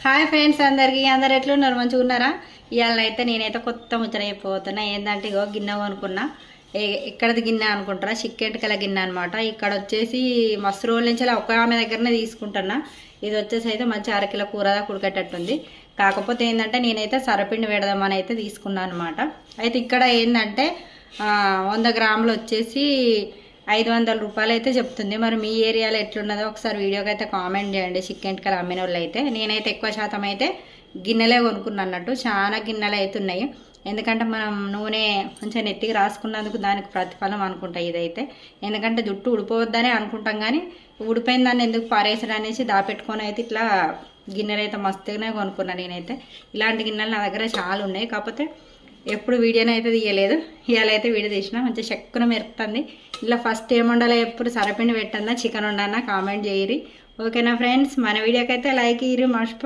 Hi friends, అందరు ఎట్లున్నారు? మంచిగా ఉన్నారా? ఇవాళ అయితే నేనైతే కొత్త ముచ్చట అయిపోతున్నా. ఏంటంటే ఇగో గిన్నె కొనుక్కున్నా. ఎక్కడది గిన్నె అనుకుంటారా? చిక్కెంటకల గిన్నె అనమాట. ఇక్కడ వచ్చేసి మస్తు రోజుల నుంచి ఒక ఆమె దగ్గరనే తీసుకుంటున్నా. ఇది వచ్చేసి అయితే మంచి అరకిలో కూర ఉడకట్టట్టుంది. కాకపోతే ఏంటంటే నేనైతే సరపిండి పెడదామని అయితే తీసుకున్నాను అనమాట. అయితే ఇక్కడ ఏంటంటే 100 గ్రాములు వచ్చేసి 500 రూపాయలు అయితే చెప్తుంది. మరి మీ ఏరియాలో ఎట్లున్నదో ఒకసారి వీడియోకి అయితే కామెంట్ చేయండి. చిక్కెంటకలు అమ్మిన వాళ్ళు అయితే. నేనైతే ఎక్కువ శాతం అయితే గిన్నెలే కొనుక్కున్నా అన్నట్టు. చాలా గిన్నెలు అవుతున్నాయి. ఎందుకంటే మనం నూనె కొంచెం నెత్తికి రాసుకున్నందుకు దానికి ప్రతిఫలం అనుకుంటా ఇదైతే. ఎందుకంటే జుట్టు ఊడిపోవద్దనే అనుకుంటాం, కానీ ఊడిపోయిన దాన్ని ఎందుకు పారేసడం అనేసి దాపెట్టుకొని అయితే ఇట్లా గిన్నెలు అయితే మస్తుగానే కొనుక్కున్నాను నేనైతే. ఇలాంటి గిన్నెలు నా దగ్గర చాలా ఉన్నాయి. కాకపోతే ఎప్పుడు వీడియోని అయితే తీయలేదు. ఇవాళ అయితే వీడియో తీసిన మంచి చక్కున మెరుపుతుంది. ఇలా ఫస్ట్ ఏం వండాలో ఎప్పుడు సరపిండి పెట్టన్నా చికెన్ వండన్నా కామెంట్ చేయరి. ఓకేనా ఫ్రెండ్స్? మన వీడియోకి అయితే లైక్ ఇయ్యి మర్చిపో.